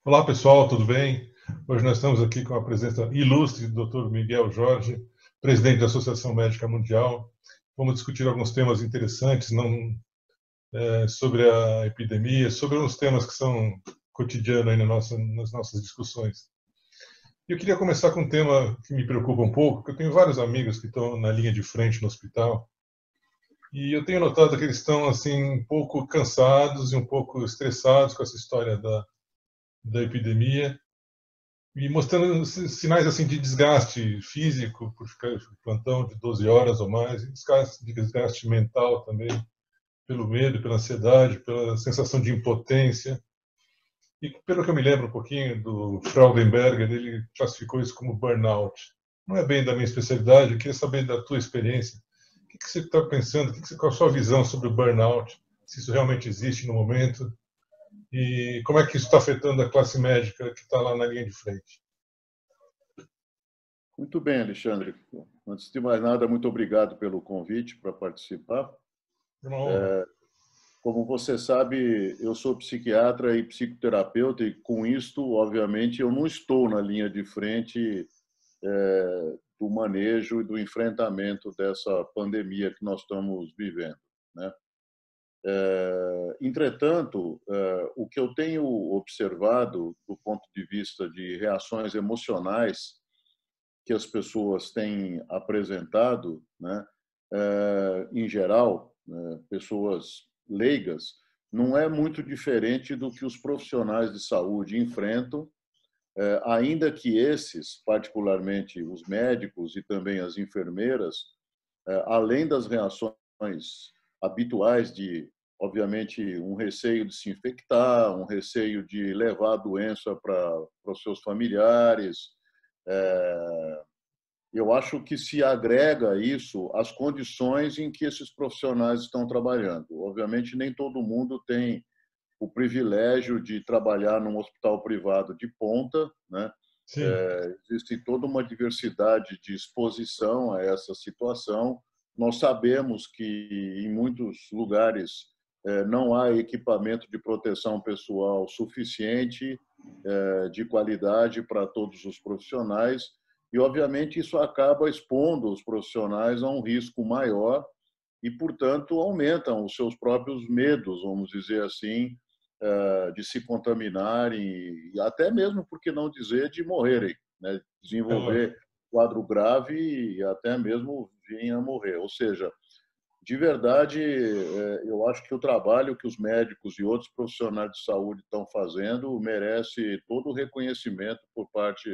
Olá, pessoal, tudo bem? Hoje nós estamos aqui com a presença ilustre do Dr. Miguel Jorge, presidente da Associação Médica Mundial. Vamos discutir alguns temas interessantes sobre a epidemia, sobre uns temas que são cotidianos aí nas nossas discussões. Eu queria começar com um tema que me preocupa um pouco, porque eu tenho vários amigos que estão na linha de frente no hospital, e eu tenho notado que eles estão assim um pouco cansados e um pouco estressados com essa história da epidemia, e mostrando sinais assim de desgaste físico por ficar em plantão de 12 horas ou mais, e desgaste mental também, pelo medo, pela ansiedade, pela sensação de impotência. E pelo que eu me lembro um pouquinho do Fraudenberger, ele classificou isso como burnout. Não é bem da minha especialidade, eu queria saber da tua experiência. O que você está pensando? Qual a sua visão sobre o burnout? Se isso realmente existe no momento? E como é que isso está afetando a classe médica que está lá na linha de frente? Muito bem, Alexandre. Antes de mais nada, muito obrigado pelo convite para participar. É uma honra. Como você sabe, eu sou psiquiatra e psicoterapeuta e, com isto, obviamente, eu não estou na linha de frente do manejo e do enfrentamento dessa pandemia que nós estamos vivendo, né? Entretanto, o que eu tenho observado do ponto de vista de reações emocionais que as pessoas têm apresentado, né, em geral, pessoas leigas, não é muito diferente do que os profissionais de saúde enfrentam, ainda que esses, particularmente os médicos e também as enfermeiras, além das reações habituais de, obviamente, um receio de se infectar, um receio de levar a doença para os seus familiares, eu acho que se agrega isso às condições em que esses profissionais estão trabalhando. Obviamente, nem todo mundo tem o privilégio de trabalhar num hospital privado de ponta, né? Sim. Existe toda uma diversidade de exposição a essa situação. Nós sabemos que em muitos lugares não há equipamento de proteção pessoal suficiente, de qualidade para todos os profissionais, e obviamente isso acaba expondo os profissionais a um risco maior e, portanto, aumentam os seus próprios medos, vamos dizer assim, de se contaminarem e até mesmo, por que não dizer, de morrerem, né? É lógico. Desenvolver quadro grave e até mesmo virem a morrer. Ou seja, de verdade, eu acho que o trabalho que os médicos e outros profissionais de saúde estão fazendo merece todo o reconhecimento por parte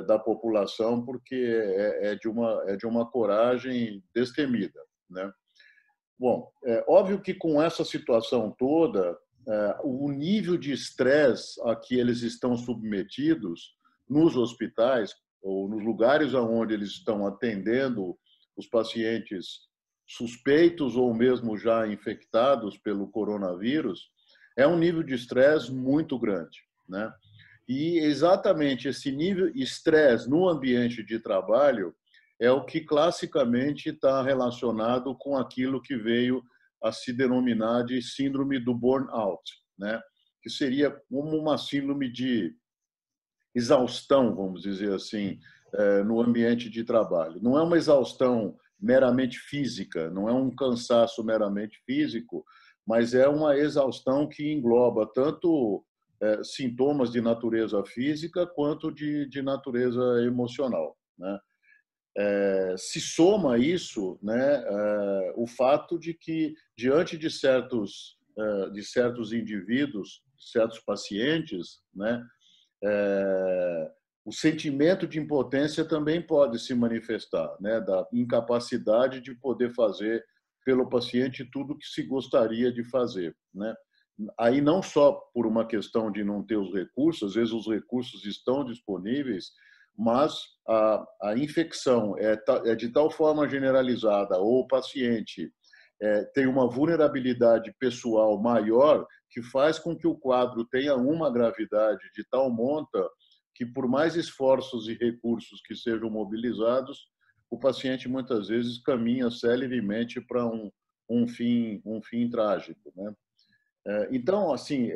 da população, porque é de uma coragem destemida, né? Bom, é óbvio que com essa situação toda, o nível de estresse a que eles estão submetidos nos hospitais ou nos lugares onde eles estão atendendo os pacientes suspeitos ou mesmo já infectados pelo coronavírus, é um nível de estresse muito grande, né? E exatamente esse nível de estresse no ambiente de trabalho é o que classicamente está relacionado com aquilo que veio a se denominar de síndrome do burnout, né? Que seria como uma síndrome de exaustão, vamos dizer assim, no ambiente de trabalho. Não é uma exaustão meramente física, não é um cansaço meramente físico, mas é uma exaustão que engloba tanto sintomas de natureza física quanto de natureza emocional, né? Se soma isso, né, o fato de que, diante de certos indivíduos, certos pacientes, né, o sentimento de impotência também pode se manifestar, né, da incapacidade de poder fazer pelo paciente tudo o que se gostaria de fazer, né? Aí não só por uma questão de não ter os recursos, às vezes os recursos estão disponíveis, mas a infecção é de tal forma generalizada ou o paciente tem uma vulnerabilidade pessoal maior que faz com que o quadro tenha uma gravidade de tal monta que, por mais esforços e recursos que sejam mobilizados, o paciente muitas vezes caminha celeremente para um fim trágico, né? Então, assim,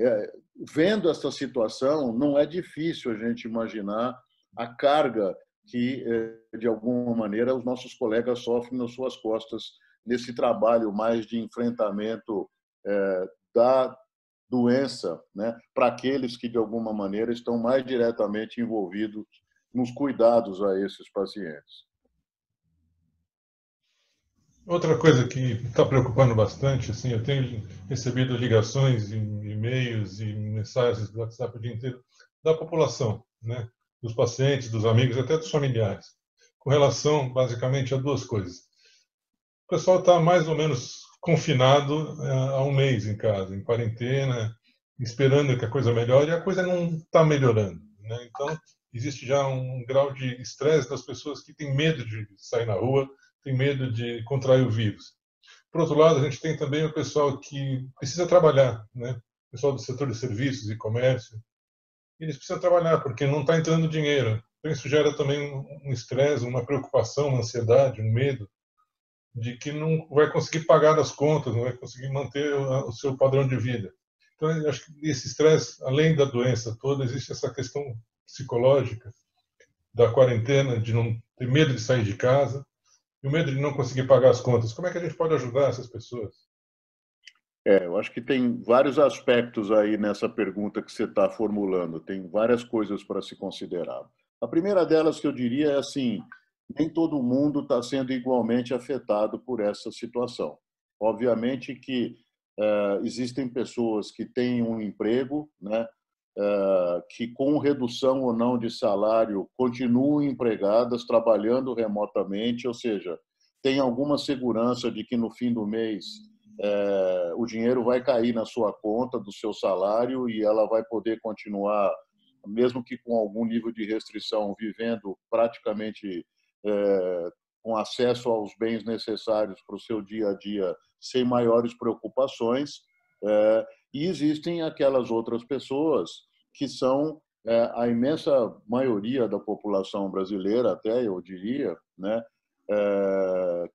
vendo essa situação, não é difícil a gente imaginar a carga que, de alguma maneira, os nossos colegas sofrem nas suas costas nesse trabalho mais de enfrentamento da doença, né, para aqueles que, de alguma maneira, estão mais diretamente envolvidos nos cuidados a esses pacientes. Outra coisa que está preocupando bastante, assim, eu tenho recebido ligações, e-mails e mensagens do WhatsApp o dia inteiro da população, né, dos pacientes, dos amigos, até dos familiares, com relação, basicamente, a duas coisas. O pessoal está mais ou menos confinado há um mês em casa, em quarentena, esperando que a coisa melhore, e a coisa não está melhorando, né? Então, existe já um grau de estresse das pessoas que têm medo de sair na rua, têm medo de contrair o vírus. Por outro lado, a gente tem também o pessoal que precisa trabalhar, né? O pessoal do setor de serviços e comércio. Eles precisam trabalhar porque não está entrando dinheiro. Então, isso gera também um estresse, uma preocupação, uma ansiedade, um medo de que não vai conseguir pagar as contas, não vai conseguir manter o seu padrão de vida. Então, eu acho que esse estresse, além da doença toda, existe essa questão psicológica da quarentena, de não ter medo de sair de casa e o medo de não conseguir pagar as contas. Como é que a gente pode ajudar essas pessoas? Eu acho que tem vários aspectos aí nessa pergunta que você está formulando, tem várias coisas para se considerar. A primeira delas que eu diria é assim, nem todo mundo está sendo igualmente afetado por essa situação. Obviamente que existem pessoas que têm um emprego, né, que com redução ou não de salário continuam empregadas, trabalhando remotamente, ou seja, tem alguma segurança de que no fim do mês o dinheiro vai cair na sua conta do seu salário e ela vai poder continuar, mesmo que com algum nível de restrição, vivendo praticamente com acesso aos bens necessários para o seu dia a dia, sem maiores preocupações. E existem aquelas outras pessoas que são a imensa maioria da população brasileira, até eu diria, né,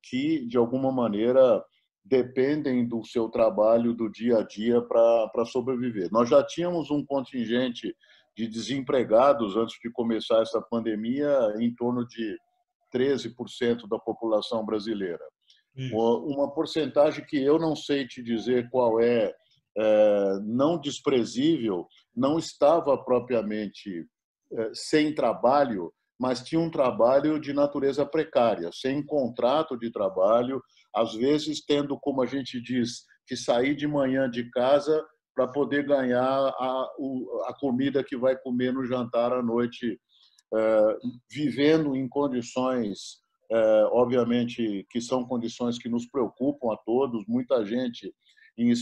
que de alguma maneira dependem do seu trabalho do dia a dia para sobreviver. Nós já tínhamos um contingente de desempregados antes de começar essa pandemia em torno de 13% da população brasileira. Isso. Uma porcentagem que eu não sei te dizer qual não desprezível, não estava propriamente sem trabalho, mas tinha um trabalho de natureza precária, sem contrato de trabalho, às vezes tendo, como a gente diz, que sair de manhã de casa para poder ganhar a comida que vai comer no jantar à noite, vivendo em condições, obviamente, que são condições que nos preocupam a todos, muita gente em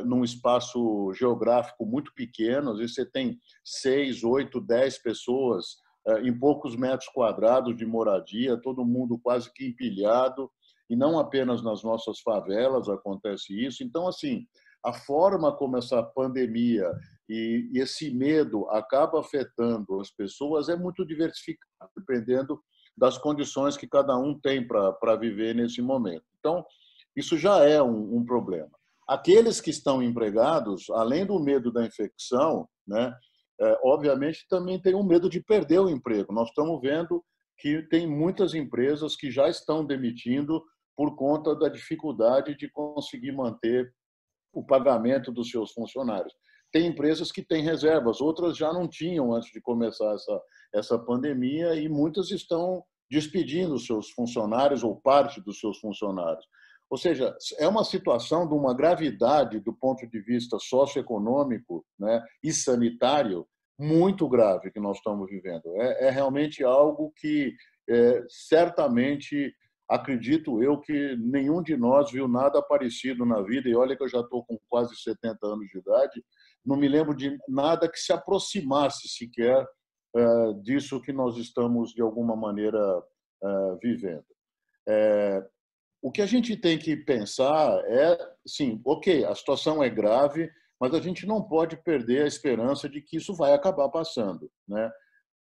num espaço geográfico muito pequeno, às vezes você tem 6, 8, 10 pessoas em poucos metros quadrados de moradia, todo mundo quase que empilhado, e não apenas nas nossas favelas acontece isso. Então, assim, a forma como essa pandemia e esse medo acaba afetando as pessoas é muito diversificado, dependendo das condições que cada um tem para viver nesse momento. Então, isso já é um problema. Aqueles que estão empregados, além do medo da infecção, né, obviamente também tem o medo de perder o emprego. Nós estamos vendo que tem muitas empresas que já estão demitindo por conta da dificuldade de conseguir manter o pagamento dos seus funcionários. Tem empresas que têm reservas, outras já não tinham antes de começar essa pandemia e muitas estão despedindo os seus funcionários ou parte dos seus funcionários. Ou seja, é uma situação de uma gravidade do ponto de vista socioeconômico, né, e sanitário muito grave que nós estamos vivendo. É realmente algo que certamente acredito eu que nenhum de nós viu nada parecido na vida, e olha que eu já estou com quase 70 anos de idade, não me lembro de nada que se aproximasse sequer disso que nós estamos, de alguma maneira, vivendo. O que a gente tem que pensar é, sim, ok, a situação é grave, mas a gente não pode perder a esperança de que isso vai acabar passando, né?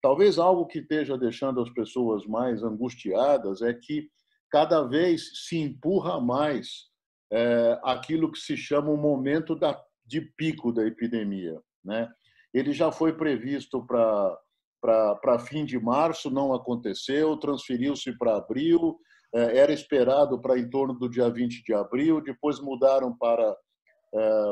Talvez algo que esteja deixando as pessoas mais angustiadas é que cada vez se empurra mais aquilo que se chama o momento de pico da epidemia, né? Ele já foi previsto para fim de março, não aconteceu, transferiu-se para abril, era esperado para em torno do dia 20 de abril, depois mudaram para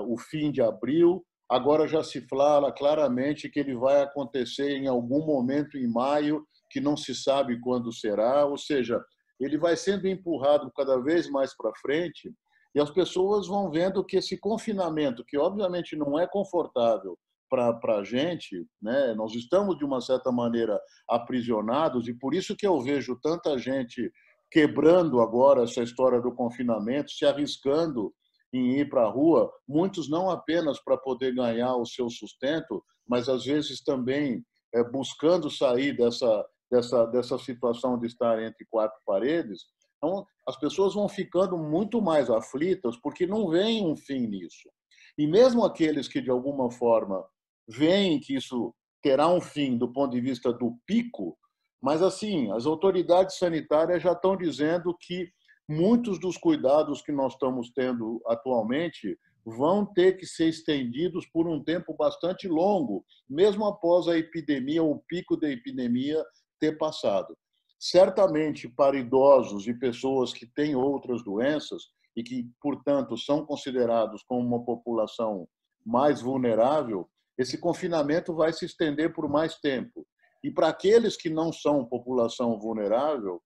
o fim de abril, agora já se fala claramente que ele vai acontecer em algum momento em maio, que não se sabe quando será, ou seja, ele vai sendo empurrado cada vez mais para frente e as pessoas vão vendo que esse confinamento, que obviamente não é confortável para a gente, né? Nós estamos, de uma certa maneira, aprisionados, e por isso que eu vejo tanta gente quebrando agora essa história do confinamento, se arriscando em ir para a rua, muitos não apenas para poder ganhar o seu sustento, mas às vezes também buscando sair dessa situação de estar entre quatro paredes. Então, as pessoas vão ficando muito mais aflitas porque não veem um fim nisso. E mesmo aqueles que, de alguma forma, veem que isso terá um fim do ponto de vista do pico, mas, assim, as autoridades sanitárias já estão dizendo que muitos dos cuidados que nós estamos tendo atualmente vão ter que ser estendidos por um tempo bastante longo, mesmo após a epidemia, o pico da epidemia ter passado. Certamente, para idosos e pessoas que têm outras doenças e que, portanto, são considerados como uma população mais vulnerável, esse confinamento vai se estender por mais tempo. E para aqueles que não são população vulnerável,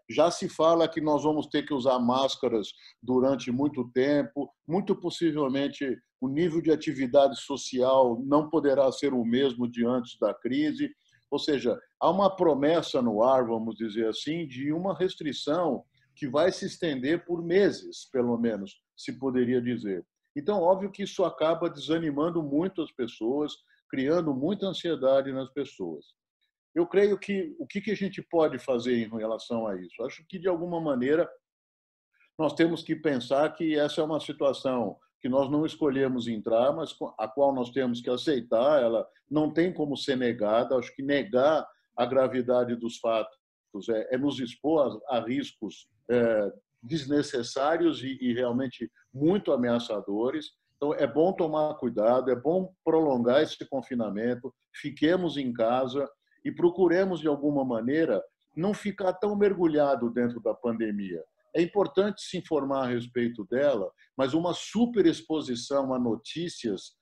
já se fala que nós vamos ter que usar máscaras durante muito tempo, muito possivelmente o nível de atividade social não poderá ser o mesmo de antes da crise. Ou seja, há uma promessa no ar, vamos dizer assim, de uma restrição que vai se estender por meses, pelo menos, se poderia dizer. Então, óbvio que isso acaba desanimando muito as pessoas, criando muita ansiedade nas pessoas. Eu creio que o que a gente pode fazer em relação a isso? Acho que, de alguma maneira, nós temos que pensar que essa é uma situação que nós não escolhemos entrar, mas a qual nós temos que aceitar, ela não tem como ser negada. Acho que negar a gravidade dos fatos é nos expor a riscos desnecessários e realmente muito ameaçadores. Então, é bom tomar cuidado, é bom prolongar esse confinamento, fiquemos em casa e procuremos, de alguma maneira, não ficar tão mergulhado dentro da pandemia. É importante se informar a respeito dela, mas uma superexposição a notícias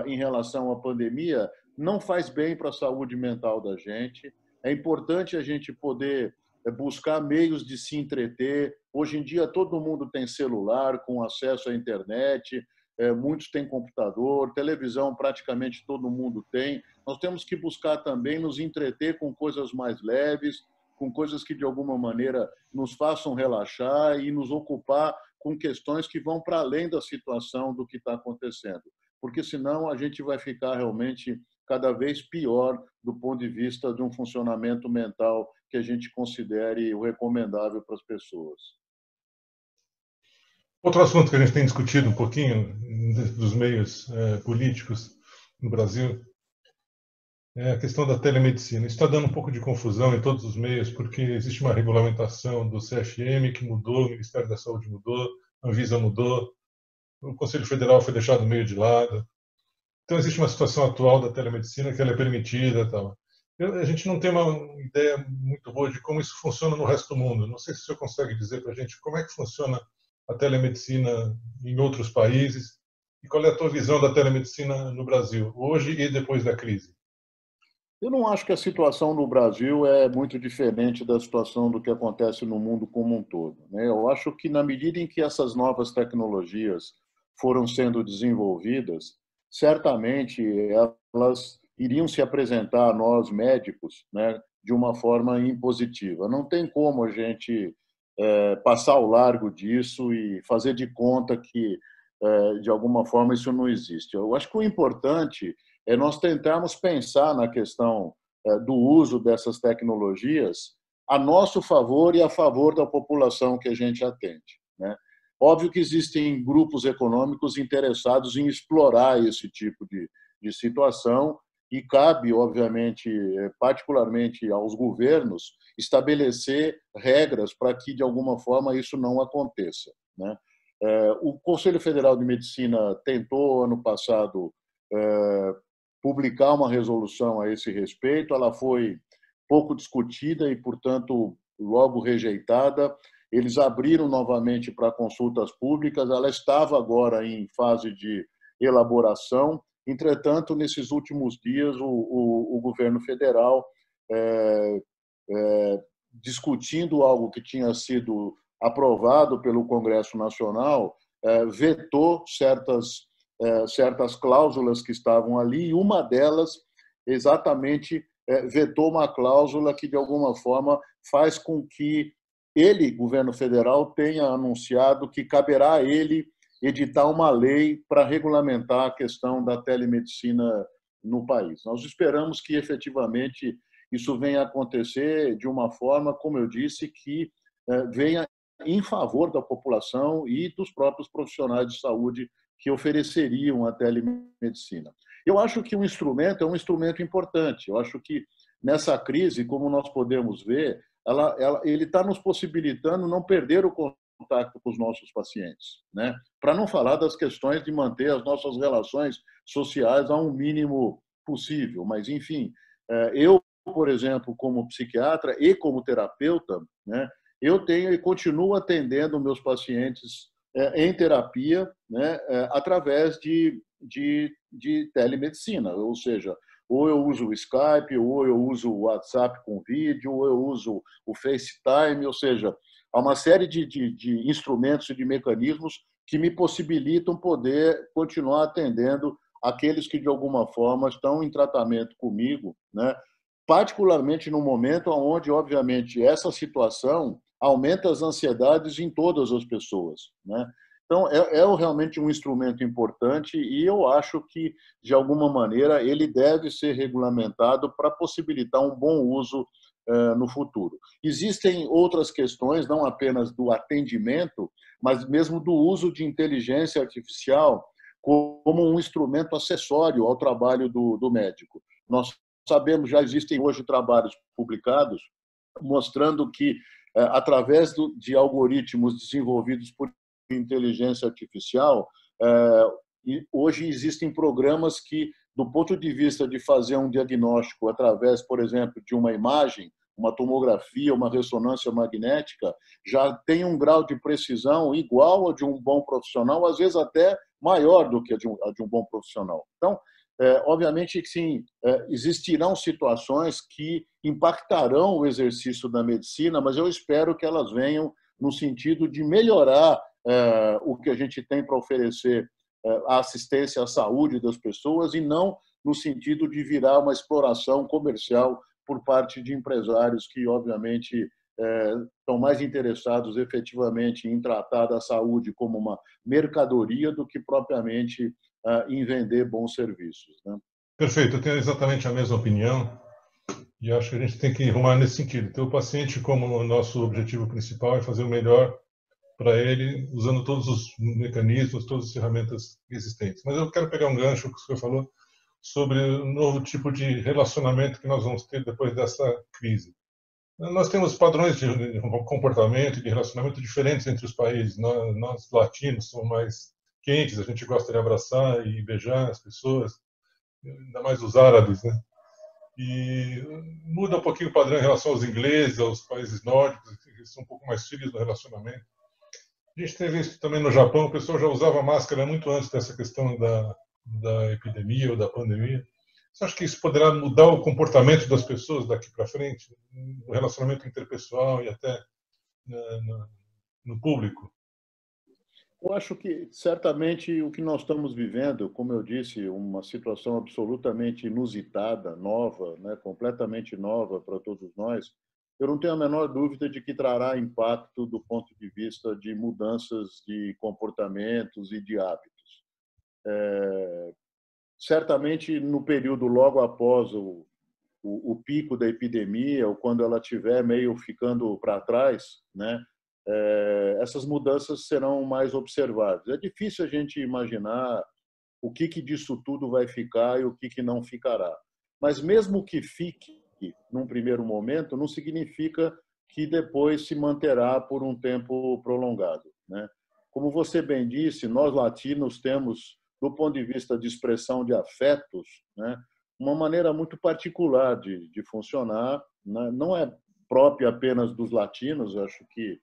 em relação à pandemia não faz bem para a saúde mental da gente. É importante a gente poder buscar meios de se entreter. Hoje em dia, todo mundo tem celular, com acesso à internet, muitos têm computador, televisão praticamente todo mundo tem. Nós temos que buscar também nos entreter com coisas mais leves, com coisas que, de alguma maneira, nos façam relaxar e nos ocupar com questões que vão para além da situação do que está acontecendo. Porque, senão, a gente vai ficar realmente cada vez pior do ponto de vista de um funcionamento mental que a gente considere o recomendável para as pessoas. Outro assunto que a gente tem discutido um pouquinho dos meios políticos no Brasil é a questão da telemedicina. Isso está dando um pouco de confusão em todos os meios, porque existe uma regulamentação do CFM que mudou, o Ministério da Saúde mudou, a Anvisa mudou, o Conselho Federal foi deixado meio de lado. Então, existe uma situação atual da telemedicina que ela é permitida e tal. A gente não tem uma ideia muito boa de como isso funciona no resto do mundo. Não sei se o senhor consegue dizer para a gente como é que funciona a telemedicina em outros países e qual é a tua visão da telemedicina no Brasil, hoje e depois da crise. Eu não acho que a situação no Brasil é muito diferente da situação do que acontece no mundo como um todo, né? Eu acho que, na medida em que essas novas tecnologias foram sendo desenvolvidas, certamente elas iriam se apresentar a nós, médicos, né, de uma forma impositiva. Não tem como a gente passar ao largo disso e fazer de conta que, de alguma forma, isso não existe. Eu acho que o importante é nós tentarmos pensar na questão do uso dessas tecnologias a nosso favor e a favor da população que a gente atende, né? Óbvio que existem grupos econômicos interessados em explorar esse tipo de situação e cabe, obviamente, particularmente aos governos, estabelecer regras para que, de alguma forma, isso não aconteça, né? O Conselho Federal de Medicina tentou, ano passado, publicar uma resolução a esse respeito. Ela foi pouco discutida e, portanto, logo rejeitada. Eles abriram novamente para consultas públicas. Ela estava agora em fase de elaboração. Entretanto, nesses últimos dias, o governo federal, discutindo algo que tinha sido aprovado pelo Congresso Nacional, vetou certas cláusulas que estavam ali, e uma delas exatamente vetou uma cláusula que, de alguma forma, faz com que ele, governo federal, tenha anunciado que caberá a ele editar uma lei para regulamentar a questão da telemedicina no país. Nós esperamos que, efetivamente, isso venha a acontecer de uma forma, como eu disse, que venha em favor da população e dos próprios profissionais de saúde que ofereceriam a telemedicina. Eu acho que o instrumento é um instrumento importante. Eu acho que nessa crise, como nós podemos ver, ele está nos possibilitando não perder o contato com os nossos pacientes, né? Para não falar das questões de manter as nossas relações sociais a um mínimo possível. Mas, enfim, eu, por exemplo, como psiquiatra e como terapeuta, né, eu tenho e continuo atendendo meus pacientes em terapia, né, através de telemedicina, ou seja, ou eu uso o Skype, ou eu uso o WhatsApp com vídeo, ou eu uso o FaceTime, ou seja, há uma série de instrumentos e de mecanismos que me possibilitam poder continuar atendendo aqueles que, de alguma forma, estão em tratamento comigo, né? Particularmente no momento onde, obviamente, essa situação aumenta as ansiedades em todas as pessoas, né? Então, realmente um instrumento importante e eu acho que, de alguma maneira, ele deve ser regulamentado para possibilitar um bom uso no futuro. Existem outras questões, não apenas do atendimento, mas mesmo do uso de inteligência artificial como um instrumento acessório ao trabalho do médico. Nós sabemos, já existem hoje trabalhos publicados mostrando que, através de algoritmos desenvolvidos por inteligência artificial, hoje existem programas que, do ponto de vista de fazer um diagnóstico através, por exemplo, de uma imagem, uma tomografia, uma ressonância magnética, já tem um grau de precisão igual ao de um bom profissional, às vezes até maior do que a de um bom profissional. Então, obviamente que sim, existirão situações que impactarão o exercício da medicina, mas eu espero que elas venham no sentido de melhorar o que a gente tem para oferecer a assistência à saúde das pessoas e não no sentido de virar uma exploração comercial por parte de empresários que, obviamente, estão mais interessados efetivamente em tratar da saúde como uma mercadoria do que propriamente em vender bons serviços, né? Perfeito, eu tenho exatamente a mesma opinião e acho que a gente tem que arrumar nesse sentido. Ter o paciente como o nosso objetivo principal é fazer o melhor para ele, usando todos os mecanismos, todas as ferramentas existentes. Mas eu quero pegar um gancho que o senhor falou sobre o novo tipo de relacionamento que nós vamos ter depois dessa crise. Nós temos padrões de comportamento e de relacionamento diferentes entre os países. Nós latinos somos mais quentes, a gente gosta de abraçar e beijar as pessoas, ainda mais os árabes, né? E muda um pouquinho o padrão em relação aos ingleses, aos países nórdicos, que são um pouco mais frios no relacionamento. A gente teve isso também no Japão, o pessoal já usava máscara muito antes dessa questão da epidemia ou da pandemia. Você acha que isso poderá mudar o comportamento das pessoas daqui para frente, no relacionamento interpessoal e até no público? Eu acho que, certamente, o que nós estamos vivendo, como eu disse, uma situação absolutamente inusitada, nova, né, completamente nova para todos nós, eu não tenho a menor dúvida de que trará impacto do ponto de vista de mudanças de comportamentos e de hábitos. Certamente, no período logo após o pico da epidemia, ou quando ela estiver meio ficando para trás, né, essas mudanças serão mais observáveis. É difícil a gente imaginar o que disso tudo vai ficar e o que não ficará. Mas mesmo que fique num primeiro momento, não significa que depois se manterá por um tempo prolongado, né? como você bem disse, nós latinos temos, do ponto de vista de expressão de afetos, né, uma maneira muito particular de funcionar, né? Não é própria apenas dos latinos, acho que,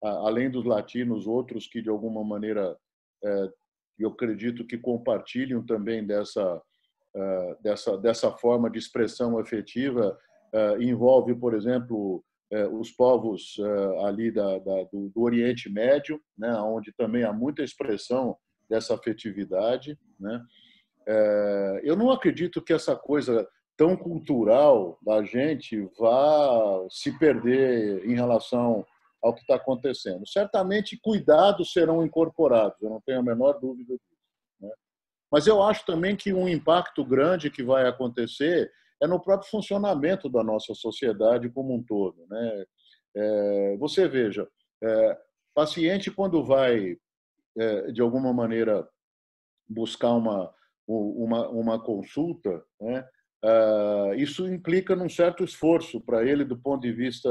além dos latinos, outros que, de alguma maneira, eu acredito que compartilham também dessa forma de expressão afetiva, envolve, por exemplo, os povos ali do Oriente Médio, né, onde também há muita expressão dessa afetividade, né? Eu não acredito que essa coisa tão cultural da gente vá se perder em relação ao que está acontecendo. Certamente, cuidados serão incorporados, eu não tenho a menor dúvida disso, né? Mas eu acho também que um impacto grande que vai acontecer é no próprio funcionamento da nossa sociedade como um todo, né? Você veja, paciente quando vai, de alguma maneira, buscar uma consulta, né? Isso implica num certo esforço para ele do ponto de vista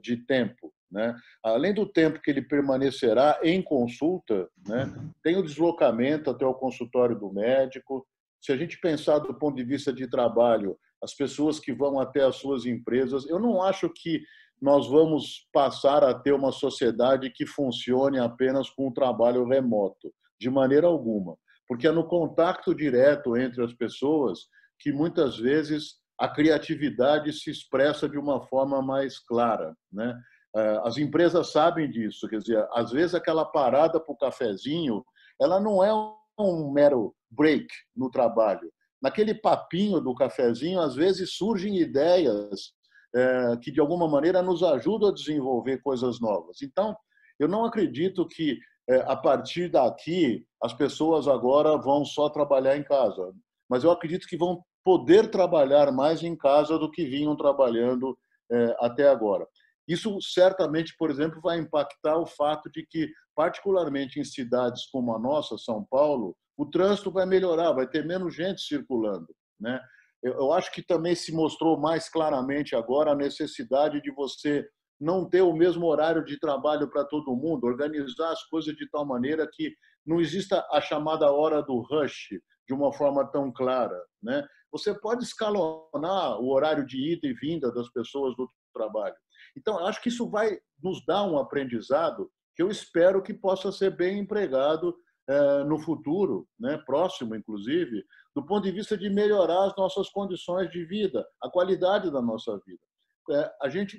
de tempo, né? Além do tempo que ele permanecerá em consulta, né? Tem o deslocamento até o consultório do médico. Se a gente pensar do ponto de vista de trabalho, as pessoas que vão até as suas empresas, eu não acho que nós vamos passar a ter uma sociedade que funcione apenas com o trabalho remoto, de maneira alguma, porque é no contato direto entre as pessoas que muitas vezes a criatividade se expressa de uma forma mais clara, né? As empresas sabem disso, quer dizer, às vezes aquela parada para o cafezinho, ela não é um mero break no trabalho. Naquele papinho do cafezinho, às vezes surgem ideias que de alguma maneira nos ajudam a desenvolver coisas novas. Então, eu não acredito que a partir daqui as pessoas agora vão só trabalhar em casa, mas eu acredito que vão poder trabalhar mais em casa do que vinham trabalhando até agora. Isso certamente, por exemplo, vai impactar o fato de que, particularmente em cidades como a nossa, São Paulo, o trânsito vai melhorar, vai ter menos gente circulando, né? Eu acho que também se mostrou mais claramente agora a necessidade de você não ter o mesmo horário de trabalho para todo mundo, organizar as coisas de tal maneira que não exista a chamada hora do rush de uma forma tão clara, né? Você pode escalonar o horário de ida e vinda das pessoas do trabalho. Então, eu acho que isso vai nos dar um aprendizado que eu espero que possa ser bem empregado no futuro, né, próximo, inclusive, do ponto de vista de melhorar as nossas condições de vida, a qualidade da nossa vida.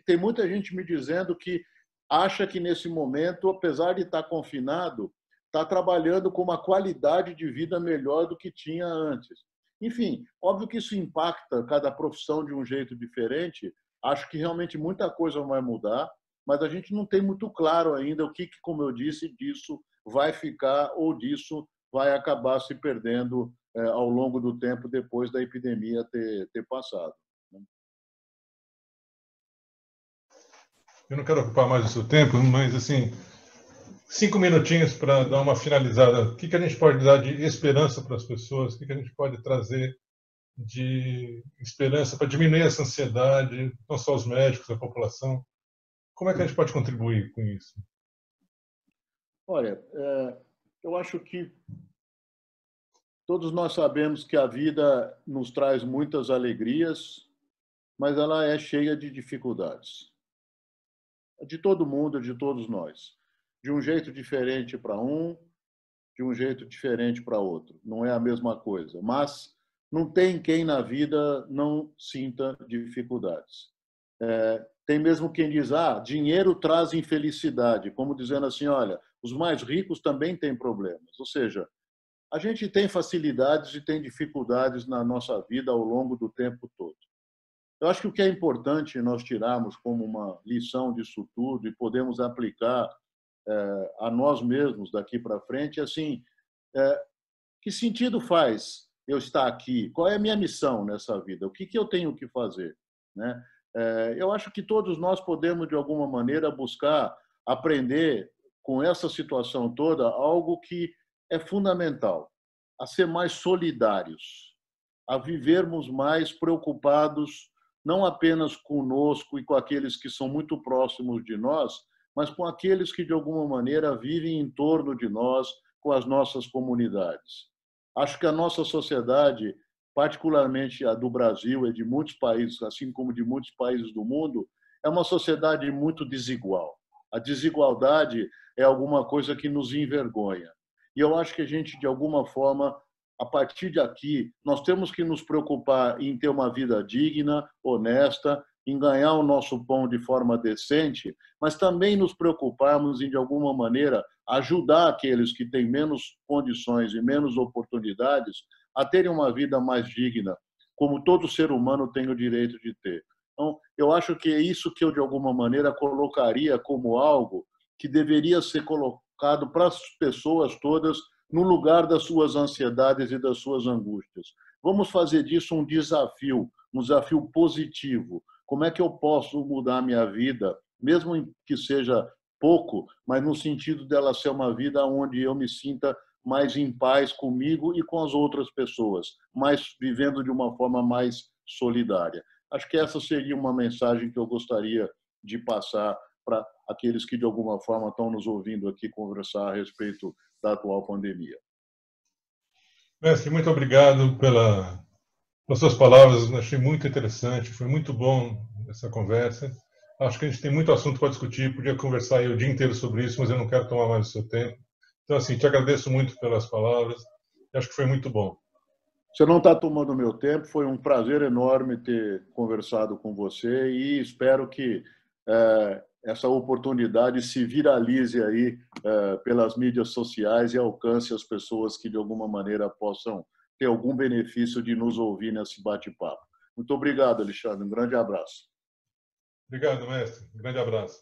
Tem muita gente me dizendo que acha que, nesse momento, apesar de estar confinado, está trabalhando com uma qualidade de vida melhor do que tinha antes. Enfim, óbvio que isso impacta cada profissão de um jeito diferente. Acho que realmente muita coisa vai mudar, mas a gente não tem muito claro ainda o que, como eu disse, disso vai ficar ou disso vai acabar se perdendo ao longo do tempo depois da epidemia ter passado. Eu não quero ocupar mais o seu tempo, mas assim, 5 minutinhos para dar uma finalizada. O que a gente pode dar de esperança para as pessoas? O que a gente pode trazer de esperança para diminuir essa ansiedade, não só os médicos, a população? Como é que a gente pode contribuir com isso? Olha, eu acho que todos nós sabemos que a vida nos traz muitas alegrias, mas ela é cheia de dificuldades. De todo mundo, de todos nós. De um jeito diferente para um, de um jeito diferente para outro. Não é a mesma coisa. Mas não tem quem na vida não sinta dificuldades. Tem mesmo quem diz, dinheiro traz infelicidade, como dizendo assim, olha, os mais ricos também têm problemas. Ou seja, a gente tem facilidades e tem dificuldades na nossa vida ao longo do tempo todo. Eu acho que o que é importante nós tirarmos como uma lição disso tudo e podemos aplicar a nós mesmos daqui para frente, assim, que sentido faz eu estar aqui? Qual é a minha missão nessa vida? O que eu tenho que fazer? Né? Eu acho que todos nós podemos, de alguma maneira, buscar aprender com essa situação toda algo que é fundamental, a ser mais solidários, a vivermos mais preocupados não apenas conosco e com aqueles que são muito próximos de nós, mas com aqueles que, de alguma maneira, vivem em torno de nós, com as nossas comunidades. Acho que a nossa sociedade, particularmente a do Brasil e de muitos países, assim como de muitos países do mundo, é uma sociedade muito desigual. A desigualdade é alguma coisa que nos envergonha. E eu acho que a gente, de alguma forma, a partir de aqui, nós temos que nos preocupar em ter uma vida digna, honesta, em ganhar o nosso pão de forma decente, mas também nos preocuparmos em, de alguma maneira, ajudar aqueles que têm menos condições e menos oportunidades a terem uma vida mais digna, como todo ser humano tem o direito de ter. Então, eu acho que é isso que eu, de alguma maneira, colocaria como algo que deveria ser colocado para as pessoas todas no lugar das suas ansiedades e das suas angústias. Vamos fazer disso um desafio positivo. Como é que eu posso mudar a minha vida, mesmo que seja pouco, mas no sentido dela ser uma vida onde eu me sinta mais em paz comigo e com as outras pessoas, mas vivendo de uma forma mais solidária. Acho que essa seria uma mensagem que eu gostaria de passar para aqueles que, de alguma forma, estão nos ouvindo aqui conversar a respeito da atual pandemia. Mestre, muito obrigado pelas suas palavras. Achei muito interessante, foi muito bom essa conversa. Acho que a gente tem muito assunto para discutir, podia conversar aí o dia inteiro sobre isso, mas eu não quero tomar mais o seu tempo. Então, assim, te agradeço muito pelas palavras. Acho que foi muito bom. Você não está tomando meu tempo, foi um prazer enorme ter conversado com você e espero que essa oportunidade se viralize aí pelas mídias sociais e alcance as pessoas que, de alguma maneira, possam ter algum benefício de nos ouvir nesse bate-papo. Muito obrigado, Alexandre. Um grande abraço. Obrigado, mestre. Um grande abraço.